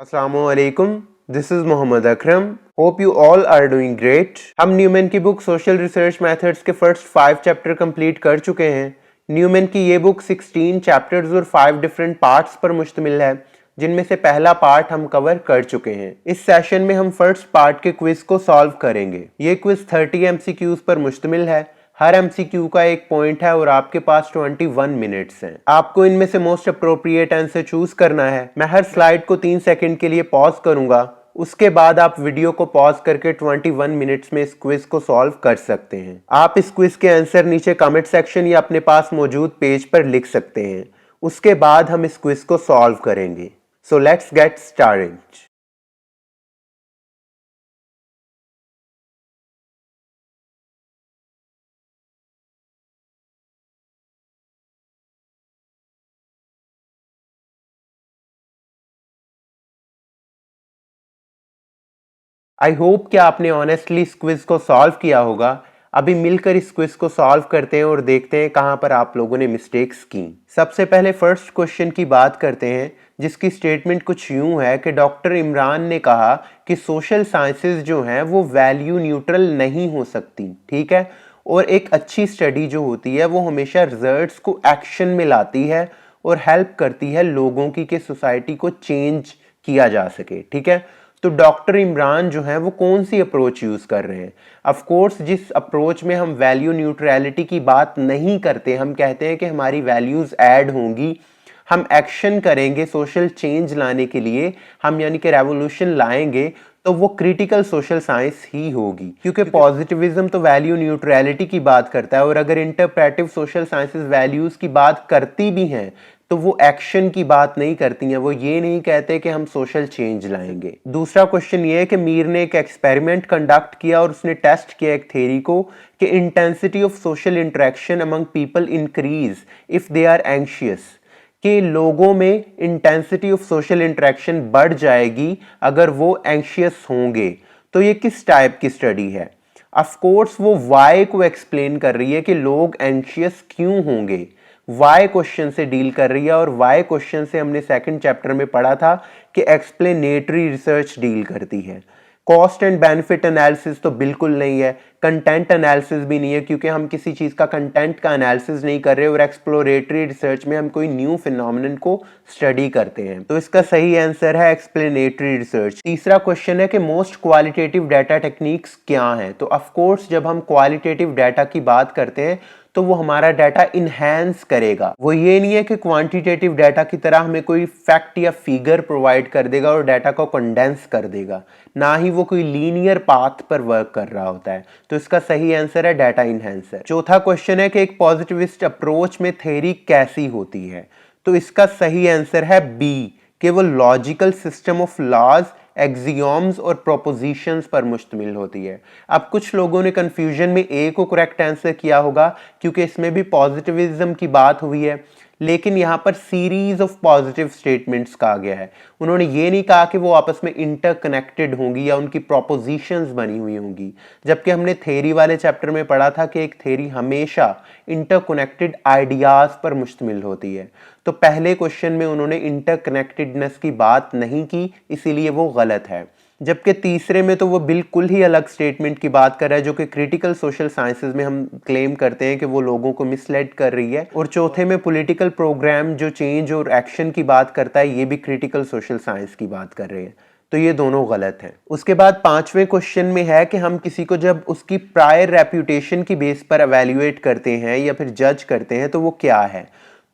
Assalamualaikum. This is Mohammad Akram. Hope you all are doing great. हम Newman की book social research methods के first 5 chapter complete कर चुके हैं. Newman की ये बुक 16 चैप्टर्स और 5 डिफरेंट पार्ट्स पर मुश्तमिल है, जिनमें से पहला पार्ट हम कवर कर चुके हैं. इस सेशन में हम फर्स्ट पार्ट के क्विज को सॉल्व करेंगे. ये क्विज 30 MCQs पर मुश्तमिल है. हर MCQ का एक पॉइंट है और आपके पास 21 मिनट्स हैं. आपको इनमें से मोस्ट अप्रोप्रिएट आंसर चूज करना है. मैं हर स्लाइड को 3 सेकंड के लिए पॉज करूंगा. उसके बाद आप वीडियो को पॉज करके 21 मिनट्स में इस क्विज को सॉल्व कर सकते हैं. आप इस क्विज के आंसर नीचे कमेंट सेक्शन या अपने पास मौजूद पेज पर लिख सकते हैं. उसके बाद हम इस क्विज को सॉल्व करेंगे. So let's get started. I hope कि आपने ऑनेस्टली इस क्विज को सॉल्व किया होगा. अभी मिलकर इस क्विज को सॉल्व करते हैं और देखते हैं कहां पर आप लोगों ने मिस्टेक्स की. सबसे पहले फर्स्ट क्वेश्चन की बात करते हैं, जिसकी स्टेटमेंट कुछ यूं है कि डॉक्टर इमरान ने कहा कि सोशल साइंसेज जो हैं वो वैल्यू न्यूट्रल नहीं हो सकती. ठीक है, और एक अच्छी स्टडी जो होती है वो हमेशा रिजल्ट्स को एक्शन में लाती है और हेल्प करती है लोगों की कि सोसाइटी को चेंज किया जा सके. ठीक है, तो डॉक्टर इमरान जो है वो कौन सी अप्रोच यूज कर रहे हैं? ऑफ कोर्स जिस अप्रोच में हम वैल्यू न्यूट्रलिटी की बात नहीं करते, हम कहते हैं कि हमारी वैल्यूज ऐड होंगी, हम एक्शन करेंगे सोशल चेंज लाने के लिए, हम यानी कि रेवोल्यूशन लाएंगे, तो वो क्रिटिकल सोशल साइंस ही होगी. क्योंकि पॉजिटिविज्म तो वैल्यू न्यूट्रलिटी की बात करता है, और अगर इंटरप्रेटिव सोशल साइंसेस वैल्यूज की बात करती भी हैं तो वो एक्शन की बात नहीं करती हैं. वो ये नहीं कहते कि हम सोशल चेंज लाएंगे. दूसरा क्वेश्चन ये है कि मीर ने एक एक्सपेरिमेंट कंडक्ट किया और उसने टेस्ट किया एक थ्योरी को कि intensity of social interaction among people increase if they are anxious. कि लोगों में इंटेंसिटी ऑफ सोशल इंटरेक्शन बढ़ जाएगी अगर वो एंशियस होंगे. तो ये किस टाइप की स्टडी है? ऑफ कोर्स वो वाई को एक्सप्लेन कर रही है कि लोग एंशियस क्यों होंगे. वाई क्वेश्चन से डील कर रही है, और वाई क्वेश्चन से हमने सेकंड चैप्टर में पढ़ा था कि एक्सप्लेनेटरी रिसर्च डील करती है. कॉस्ट एंड बेनिफिट एनालिसिस तो बिल्कुल नहीं है. कंटेंट एनालिसिस भी नहीं है, क्योंकि हम किसी चीज का कंटेंट का एनालिसिस नहीं कर रहे, और एक्सप्लोरेटरी रिसर्च में हम कोई न्यू फिनोमिनन को स्टडी करते हैं. तो इसका सही आंसर है एक्सप्लेनेटरी रिसर्च. तीसरा क्वेश्चन है कि मोस्ट क्वालिटेटिव डाटा टेक्निक्स क्या हैं? तो ऑफ कोर्स जब हम क्वालिटेटिव डाटा की बात करते हैं तो वो हमारा डाटा इनहेंस करेगा. वो ये नहीं है कि क्वांटिटेटिव डाटा की तरह हमें कोई फैक्ट या फिगर प्रोवाइड कर देगा और डाटा को कंडेंस कर देगा. ना ही वो कोई लीनियर पाथ पर वर्क कर रहा होता है. तो इसका सही आंसर है डाटा इनहेंसर. चौथा क्वेश्चन है कि एक पॉजिटिविस्ट अप्रोच में थ्योरी कैसी होती है? तो इसका सही आंसर है बी, कि वो लॉजिकल सिस्टम ऑफ लॉज, एक्सियोम्स और प्रोपोजिशंस पर मुश्तमिल होती है. अब कुछ लोगों ने कंफ्यूजन में ए को करेक्ट आंसर किया होगा, क्योंकि इसमें भी पॉजिटिविज्म की बात हुई है, लेकिन यहाँ पर सीरीज ऑफ पॉजिटिव स्टेटमेंट्स कहा गया है. उन्होंने ये नहीं कहा कि वो आपस में इंटरकनेक्टेड होंगी या उनकी प्रोपोजिशंस बनी हुई होंगी. जबकि हमने थ्योरी वाले चैप्टर में पढ़ा था कि एक थ्योरी हमेशा इंटरकनेक्टेड आइडियाज पर मुश्तमिल होती है. तो पहले क्वेश्चन में उन्होंने इंटरकनेक्टेडनेस की बात नहीं की, इसीलिए वो गलत है. जबकि तीसरे में तो वो बिल्कुल ही अलग स्टेटमेंट की बात कर रहा है, जो कि क्रिटिकल सोशल साइंसेज में हम क्लेम करते हैं कि वो लोगों को मिसलेड कर रही है. और चौथे में पॉलिटिकल प्रोग्राम जो चेंज और एक्शन की बात करता है, ये भी क्रिटिकल सोशल साइंस की बात कर रहे हैं. तो ये दोनों गलत हैं. उसके बाद पांचवें क्वेश्चन में है कि हम किसी को जब उसकी प्रायर रेप्यूटेशन की बेस पर एवेल्युएट करते हैं या फिर जज करते हैं तो वो क्या है?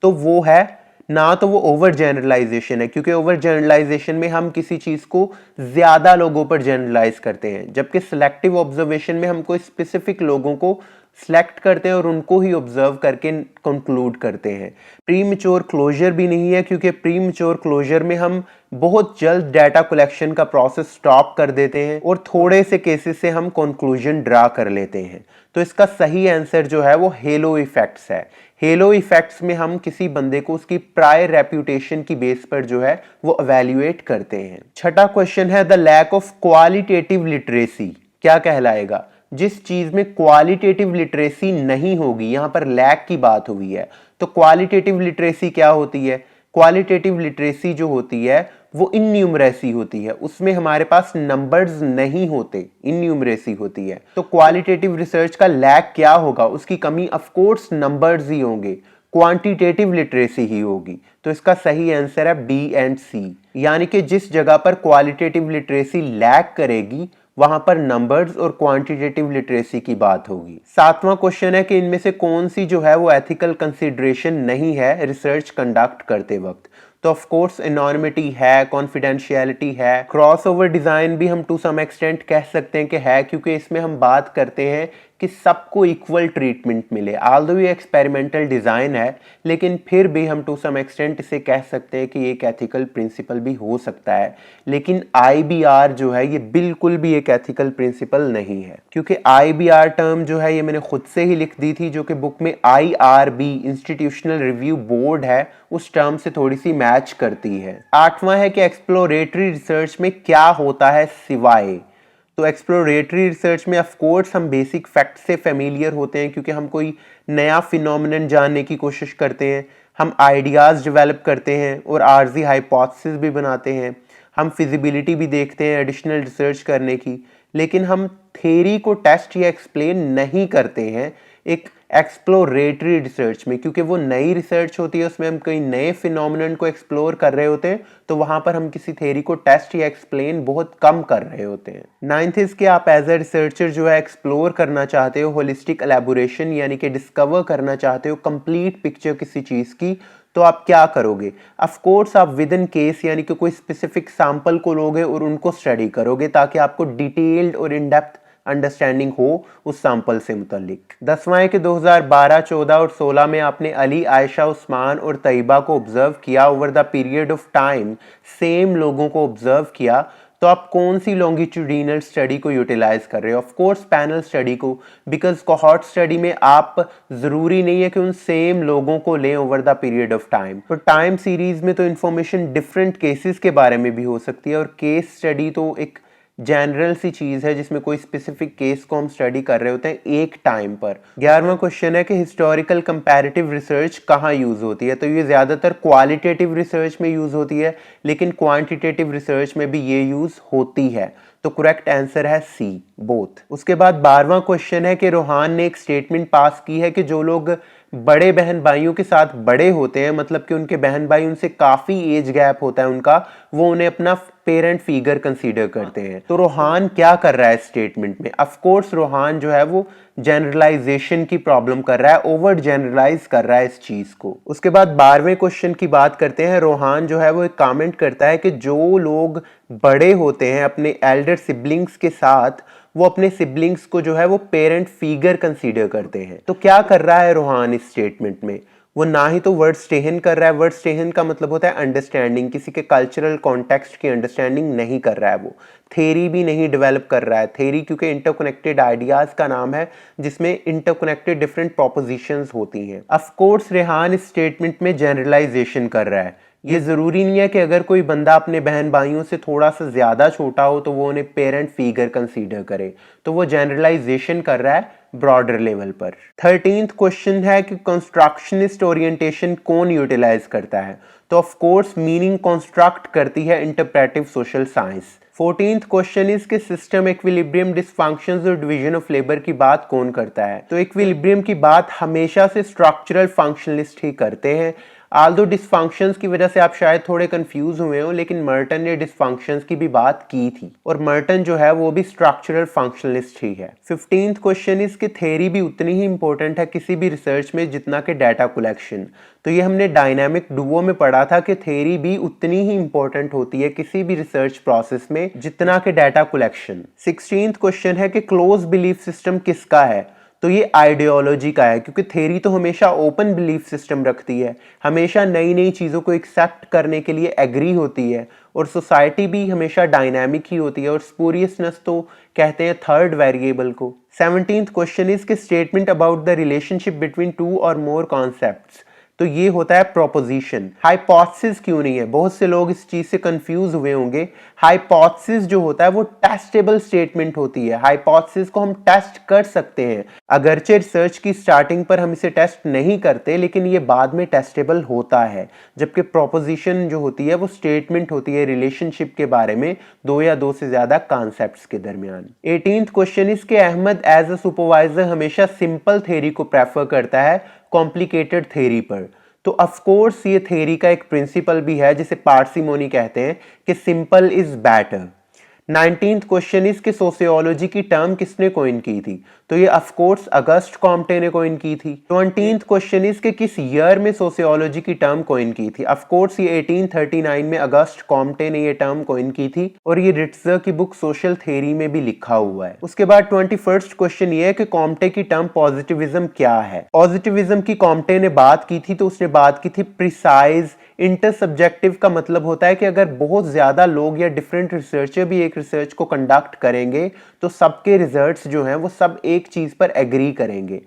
तो वो है ना तो वो ओवर जनरलाइजेशन है, क्योंकि ओवर जनरलाइजेशन में हम किसी चीज को ज्यादा लोगों पर जनरलाइज करते हैं, जबकि सिलेक्टिव ऑब्जर्वेशन में हम कोई स्पेसिफिक लोगों को सिलेक्ट करते हैं और उनको ही ऑब्जर्व करके कंक्लूड करते हैं. प्री मैच्योर क्लोजर भी नहीं है, क्योंकि प्री मैच्योर क्लोजर में हम बहुत जल्द डाटा कलेक्शन का प्रोसेस स्टॉप कर देते हैं और थोड़े से केसेस से हम कंक्लूजन ड्रा कर लेते हैं. तो इसका सही आंसर जो है वो हेलो इफेक्ट्स है. हेलो इफेक्ट्स में हम किसी बंदे को उसकी प्रायर रेप्यूटेशन की बेस पर जो है वो एवेल्युएट करते हैं. छठा क्वेश्चन है the lack of qualitative literacy क्या कहलाएगा? जिस चीज में क्वालिटेटिव लिटरेसी नहीं होगी, यहां पर लैक की बात हुई है. तो क्वालिटेटिव लिटरेसी क्या होती है? क्वालिटेटिव लिटरेसी जो होती है वो इनन्यूमरेसी होती है, उसमें हमारे पास नंबर्स नहीं होते, इनन्यूमरेसी होती है। तो क्वालिटेटिव रिसर्च का लैक क्या होगा, उसकी कमी ऑफ कोर्स नंबर्स ही होंगे, क्वांटिटेटिव लिटरेसी ही होगी। तो इसका सही आंसर है बी एंड सी, यानी कि जिस जगह पर क्वालिटेटिव लिटरेसी लैक करेगी वहां पर नंबर्स और क्वांटिटेटिव लिटरेसी की बात होगी। सातवां क्वेश्चन है कि इनमें से कौन सी जो है वो एथिकल कंसिडरेशन नहीं है रिसर्च कंडक्ट करते वक्त। तो ऑफ कोर्स एनोनिमिटी है, कॉन्फिडेंशियलिटी है, क्रॉस ओवर डिजाइन भी हम टू सम एक्सटेंट कह सकते हैं कि है, क्योंकि इसमें हम बात करते हैं कि सबको इक्वल ट्रीटमेंट मिले। ऑल्दो ये एक्सपेरिमेंटल डिजाइन है, लेकिन फिर भी हम टू सम एक्सटेंट इसे कह सकते हैं कि एक एथिकल प्रिंसिपल भी हो सकता है। लेकिन IBR जो है ये बिल्कुल भी एक एथिकल प्रिंसिपल नहीं है, क्योंकि IBR टर्म जो है ये मैंने खुद से ही लिख दी थी, जो कि बुक में IRB इंस्टीट्यूशनल रिव्यू बोर्ड है उस टर्म से थोड़ी सी मैच करती है। आठवां है कि एक्सप्लोरेटरी रिसर्च में क्या होता है सिवाय। तो एक्सप्लोरेटरी रिसर्च में ऑफ कोर्स हम बेसिक फैक्ट से फेमिलियर होते हैं, क्योंकि हम कोई नया फिनोमिनन जानने की कोशिश करते हैं, हम आइडियाज़ डेवलप करते हैं और आर्जी हाइपोथेसिस भी बनाते हैं, हम फिजिबिलिटी भी देखते हैं एडिशनल रिसर्च करने की। लेकिन हम थ्योरी को टेस्ट या एक्सप्लेन नहीं करते हैं एक एक्सप्लोरेटरी रिसर्च में, क्योंकि वो नई रिसर्च होती है, उसमें हम कई नए फिनोमिनन को एक्सप्लोर कर रहे होते हैं, तो वहां पर हम किसी थ्योरी को टेस्ट या एक्सप्लेन बहुत कम कर रहे होते हैं। नाइन्थ इज कि आप एज ए रिसर्चर जो है एक्सप्लोर करना चाहते हो होलिस्टिक एलैबोरेशन, यानी कि डिस्कवर करना चाहते हो कंप्लीट पिक्चर किसी चीज की, तो आप क्या करोगे। ऑफ कोर्स आप विद इन केस यानी कि कोई स्पेसिफिक सैंपल को लोगे और उनको स्टडी करोगे, ताकि आपको डिटेल्ड और इन डेप्थ अंडरस्टैंडिंग हो उस सैंपल से मुतल्लिक। 10वां है कि 2012, 14 और 16 में आपने अली, आयशा, उस्मान और तैयबा को ऑब्जर्व किया over the period of time, same लोगों को ऑब्जर्व किया, तो आप कौन सी लॉन्गिट्यूडिनल स्टडी को यूटिलाइज कर रहे हो। ऑफ कोर्स पैनल स्टडी को, बिकॉज कोहॉर्ट स्टडी में आप जरूरी नहीं है कि उन सेम लोगों को लें over the period of time. तो टाइम सीरीज में तो इंफॉर्मेशन डिफरेंट केसेस के बारे में भी हो सकती है, और केस स्टडी तो एक जनरल सी चीज है जिसमें कोई स्पेसिफिक केस को हम स्टडी कर रहे होते हैं एक टाइम पर। 11वां क्वेश्चन है कि हिस्टोरिकल कंपैरेटिव रिसर्च कहाँ यूज होती है। तो ये ज्यादातर क्वालिटेटिव रिसर्च में यूज होती है, लेकिन क्वांटिटेटिव रिसर्च में भी ये यूज होती है। तो करेक्ट आंसर है सी, बोथ। उसके बाद 12वां क्वेश्चन है कि रोहान ने एक स्टेटमेंट पास की है कि जो लोग बड़े बहन भाइयों के साथ बड़े होते हैं, मतलब कि उनके बहन भाई उनसे काफी एज गैप होता है उनका, वो उन्हें अपना पेरेंट फिगर कंसीडर करते हैं। तो रोहान क्या कर रहा है स्टेटमेंट में। ऑफ कोर्स रोहान जो है वो जनरलाइजेशन की प्रॉब्लम कर रहा है, ओवर जनरलाइज कर रहा है इस चीज को। उसके बाद 12वें क्वेश्चन की बात करते हैं। रोहान जो है वो एक कमेंट करता है कि जो लोग बड़े होते हैं अपने एल्डर सिबलिंग्स के साथ, वो अपने सिबलिंग्स को जो है वो पेरेंट फिगर कंसीडर करते हैं। तो क्या कर रहा है रोहान इस स्टेटमेंट में, वो ना ही तो वर्ड स्टेहन कर रहा है, वर्ड स्टेहन का मतलब होता है अंडरस्टैंडिंग, किसी के कल्चरल कॉन्टेक्स्ट की अंडरस्टैंडिंग नहीं कर रहा है, वो थेरी भी नहीं डेवलप कर रहा है। थेरी क्योंकि इंटरकनेक्टेड आइडियाज का नाम है, जिसमें इंटरकनेक्टेड डिफरेंट प्रोपोजिशंस होती हैं। ऑफ कोर्स रेहान इस स्टेटमेंट में जनरलाइजेशन कर रहा है। ये जरूरी नहीं है कि अगर कोई बंदा अपने बहन भाइयों से थोड़ा सा ज्यादा छोटा हो तो वो उन्हें पेरेंट फिगर कंसीडर करे, तो वो जनरलाइजेशन कर रहा है ब्रॉडर लेवल पर। 13th क्वेश्चन है कि कंस्ट्रक्शनिस्ट ओरिएंटेशन कौन यूटिलाइज करता है। तो ऑफ कोर्स मीनिंग कंस्ट्रक्ट करती है interpretive social science. 14th question is के सिस्टम इक्विलिब्रियम डिसफंक्शंस और डिवीजन ऑफ लेबर की बात कौन करता है। तो इक्विलिब्रियम की बात हमेशा से स्ट्रक्चरल फंक्शनलिस्ट ही करते हैं। आल्दो डिसफंक्शंस की वजह से आप शायद थोड़े कंफ्यूज हुए हो, लेकिन मर्टन ने डिसफंक्शंस की भी बात की थी, और मर्टन जो है वो भी स्ट्रक्चरल फंक्शनलिस्ट ही है। 15th क्वेश्चन इसकी थ्योरी भी उतनी ही इंपॉर्टेंट है किसी भी रिसर्च में जितना कि डाटा कलेक्शन। तो ये हमने डायनामिक डुओ में पढ़ा था कि थ्योरी भी उतनी ही इंपॉर्टेंट होती है किसी भी रिसर्च प्रोसेस में जितना कि डाटा कलेक्शन। 16th क्वेश्चन है कि क्लोज बिलीफ सिस्टम किसका है। तो ये आइडियोलॉजी का है, क्योंकि थ्योरी तो हमेशा ओपन बिलीफ सिस्टम रखती है, हमेशा नई नई चीज़ों को एक्सेप्ट करने के लिए एग्री होती है, और सोसाइटी भी हमेशा डायनामिक ही होती है, और स्पूरियसनेस तो कहते हैं थर्ड वेरिएबल को। 17th क्वेश्चन इज के statement about the relationship between two और मोर कॉन्सेप्ट्स तो ये होता है प्रोपोजिशन। हाइपोथेसिस क्यों नहीं है, बहुत से लोग इस चीज से कंफ्यूज हुए होंगे। हाइपोथेसिस जो होता है वो टेस्टेबल स्टेटमेंट होती है। हाइपोथेसिस को हम टेस्ट कर सकते हैं, अगरचे रिसर्च की स्टार्टिंग पर हम इसे टेस्ट नहीं करते, लेकिन ये बाद में टेस्टेबल होता है। जबकि प्रोपोजिशन जो होती है वो स्टेटमेंट होती है रिलेशनशिप के बारे में, दो या दो से ज्यादा कॉन्सेप्ट्स के दरमियान। 18th क्वेश्चन इज कि अहमद एज अ सुपरवाइजर हमेशा सिंपल थ्योरी को प्रेफर करता है कॉम्प्लिकेटेड थ्योरी पर। तो ऑफ कोर्स ये थ्योरी का एक प्रिंसिपल भी है जिसे पार्सिमोनी कहते हैं कि simple is better. 19th question is कि सोशियोलॉजी की टर्म किसने कॉइन की थी, तो ये ऑफ कोर्स अगस्ट कॉम्टे ने कॉइन की थी। 20th क्वेश्चन इज कि किस ईयर में सोशियोलॉजी की टर्म कॉइन की थी, ऑफ कोर्स ये 1839 में अगस्ट कॉम्टे ने ये टर्म कॉइन की थी और ये रिट्जर की बुक सोशल थ्योरी में भी लिखा हुआ है। उसके बाद 21st क्वेश्चन ये है कि कॉम्टे की टर्म पॉजिटिविज्म क्या है। पॉजिटिविज्म की कॉम्टे ने बात की थी, तो उसने बात की थी प्रिसाइज इंटरसब्जेक्टिव का मतलब होता है कि अगर बहुत ज्यादा लोग या डिफरेंट रिसर्चर भी एक रिसर्च को कंडक्ट करेंगे तो सबके रिजल्ट्स जो हैं वो सब एक चीज पर एग्री करेंगे।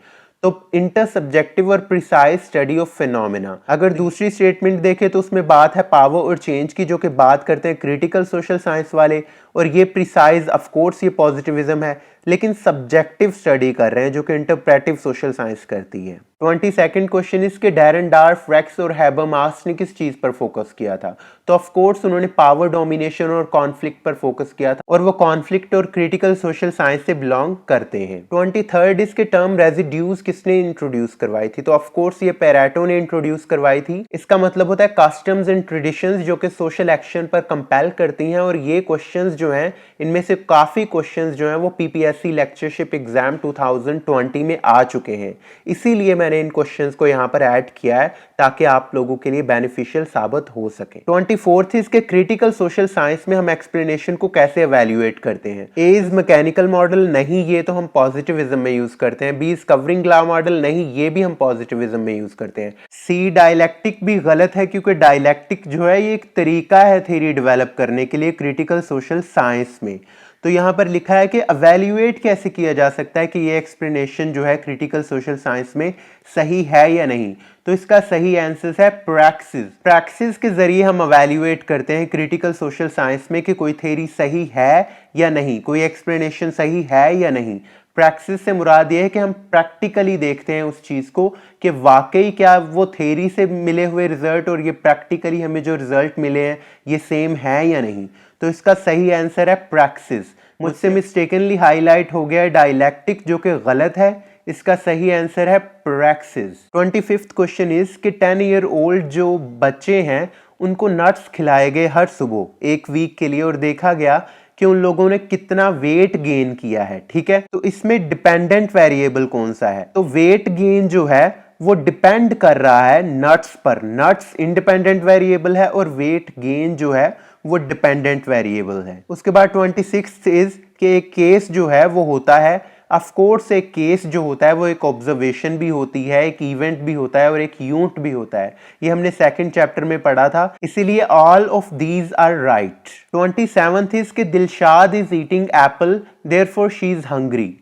तो इंटरसब्जेक्टिव और प्रिसाइज स्टडी ऑफ फिनोमेना। अगर दूसरी स्टेटमेंट देखें तो उसमें बात है पावर और चेंज की, जो कि बात करते हैं क्रिटिकल सोशल साइंस वाले, और ये प्रिसाइज ऑफ कोर्स ये पॉजिटिविज्म है, लेकिन सब्जेक्टिव स्टडी कर रहे हैं जो कि इंटरप्रेटिव सोशल साइंस करती है। 22nd क्वेश्चन इसके डेरेनडार्फ, रेक्स और हैबरमास ने किस चीज पर फोकस किया था, तो ऑफ कोर्स उन्होंने पावर डोमिनेशन और कॉन्फ्लिक्ट पर फोकस किया था, और वो कॉन्फ्लिक्ट और क्रिटिकल सोशल साइंस से बिलोंग करते हैं। 23rd इसके टर्म रेजिड्यूज किसने इंट्रोड्यूस करवाई थी, तो ऑफ कोर्स ये पेरेटो ने इंट्रोड्यूस करवाई थी। इसका मतलब होता है कस्टम्स एंड ट्रेडिशंस जो कि सोशल एक्शन पर कंपेल करती हैं, और ये क्वेश्चंस जो हैं इनमें से काफी क्वेश्चंस जो हैं वो पीपीएससी लेक्चरशिप एग्जाम 2020 में आ चुके हैं, इसीलिए मैंने इन क्वेश्चंस को यहाँ पर ऐड किया है ताकि आप लोगों के लिए बेनिफिशियल साबित हो सके। 24th इसके क्रिटिकल सोशल साइंस में हम एक्सप्लेनेशन को कैसे एवेल्युएट करते हैं। ए इज मैकेनिकल मॉडल, नहीं ये तो हम पॉजिटिविज्म में यूज करते हैं। B is covering law model, नहीं ये भी हम पॉजिटिविज्म में यूज करते हैं। सी डायलैक्टिक भी गलत है, क्योंकि डायलैक्टिक जो है ये एक तरीका है थ्योरी डेवलप करने के लिए क्रिटिकल सोशल साइंस में। तो यहाँ पर लिखा है कि एवेल्युएट कैसे किया जा सकता है कि ये एक्सप्लेनेशन जो है क्रिटिकल सोशल साइंस में सही है या नहीं, तो इसका सही आंसर है प्रैक्सिस। प्रैक्सिस के जरिए हम एवेल्युएट करते हैं क्रिटिकल सोशल साइंस में कि कोई थ्योरी सही है या नहीं, कोई एक्सप्लेनेशन सही है या नहीं। प्रैक्टिस से मुराद ये है कि हम प्रैक्टिकली देखते हैं उस चीज को कि वाकई क्या वो थ्योरी से मिले हुए रिजल्ट और ये प्रैक्टिकली हमें जो रिजल्ट मिले हैं ये सेम है या नहीं। तो इसका सही आंसर है प्रैक्टिस। मुझसे मिस्टेकनली हाईलाइट हो गया है डायलैक्टिक, जो कि गलत है। इसका सही आंसर है प्रैक्टिस। 25th क्वेश्चन इज कि 10 ईयर ओल्ड जो बच्चे हैं उनको नट्स खिलाए गए हर सुबह 1 वीक के लिए, और देखा गया कि उन लोगों ने कितना वेट गेन किया है। ठीक है, तो इसमें डिपेंडेंट वेरिएबल कौन सा है, तो वेट गेन जो है वो डिपेंड कर रहा है नट्स पर। नट्स इंडिपेंडेंट वेरिएबल है और वेट गेन जो है वो डिपेंडेंट वेरिएबल है। उसके बाद 26 इज कि एक केस जो है वो होता है, ऑफ कोर्स एक केस जो होता है वो एक ऑब्जर्वेशन भी होती है, एक इवेंट भी होता है और एक यूनिट भी होता है। ये हमने सेकंड चैप्टर में पढ़ा था, इसीलिए all of these are right. 27th is कि Dilshad is eating apple therefore she is hungry.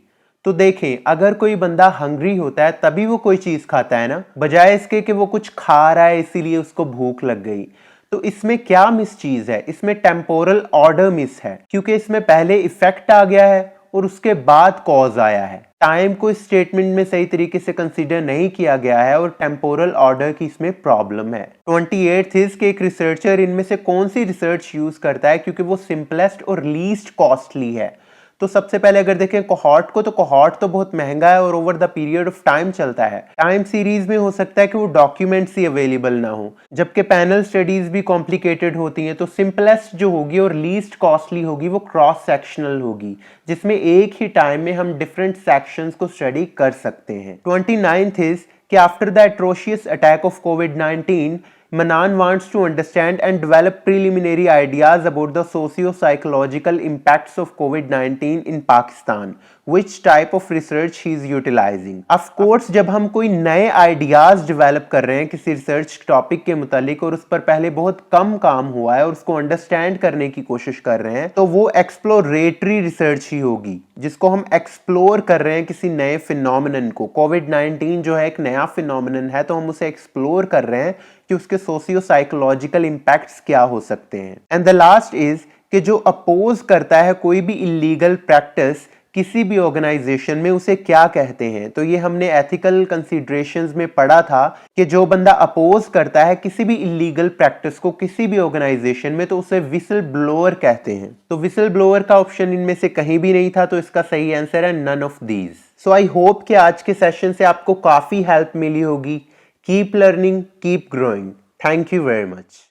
तो देखें, अगर कोई बंदा हंग्री होता है तभी वो कोई चीज खाता है ना, बजाय इसके कि वो कुछ खा रहा है इसीलिए उसको भूख लग गई। तो इसमें क्या मिस चीज है, इसमें टेम्पोरल ऑर्डर मिस है, क्योंकि इसमें पहले इफेक्ट आ गया है और उसके बाद कॉज आया है। टाइम को इस स्टेटमेंट में सही तरीके से कंसीडर नहीं किया गया है और टेम्पोरल ऑर्डर की इसमें प्रॉब्लम है। 28th इज कि एक रिसर्चर इनमें से कौन सी रिसर्च यूज करता है क्योंकि वो सिंपलेस्ट और लीस्ट कॉस्टली है। तो सबसे पहले अगर देखें कोहॉर्ट को, तो कोहॉर्ट तो बहुत महंगा है और over the period of time चलता है। टाइम सीरीज में हो सकता है कि वो डॉक्यूमेंट्स ही अवेलेबल ना हो, जबकि पैनल स्टडीज भी कॉम्प्लिकेटेड होती हैं। तो सिंपलेस्ट जो होगी और लीस्ट कॉस्टली होगी वो क्रॉस सेक्शनल होगी, जिसमें एक ही टाइम में हम डिफरेंट सेक्शंस को स्टडी कर सकते हैं। 29th इज कि after the atrocious attack of covid Manan wants to understand and develop preliminary ideas about the socio-psychological impacts of COVID-19 in Pakistan. Which type of research he is utilizing? Of course, जब हम कोई नए ideas develop कर रहे हैं किसी research topic के मुतालिक और उस पर पहले बहुत कम काम हुआ है और उसको अंडरस्टैंड करने की कोशिश कर रहे हैं, तो वो एक्सप्लोरेटरी रिसर्च ही होगी, जिसको हम एक्सप्लोर कर रहे हैं किसी नए फिनोमिनन को। कोविड-19 जो है एक नया फिनोमिनन है, तो हम उसे एक्सप्लोर कर रहे हैं कि उसके सोशियो साइकोलॉजिकल इंपैक्ट्स क्या हो सकते हैं। एंड द लास्ट इज कि जो अपोज करता है कोई भी इलीगल प्रैक्टिस किसी भी ऑर्गेनाइजेशन में, उसे क्या कहते हैं। तो ये हमने एथिकल कंसीडरेशंस में पढ़ा था कि जो बंदा अपोज करता है किसी भी इलीगल प्रैक्टिस को किसी भी ऑर्गेनाइजेशन में, तो उसे विसल ब्लोअर कहते हैं। तो विसल ब्लोअर का ऑप्शन इनमें से कहीं भी नहीं था, तो इसका सही आंसर है none of these. So I hope कि आज के सेशन से आपको काफी हेल्प मिली होगी। Keep learning, keep growing. Thank you very much.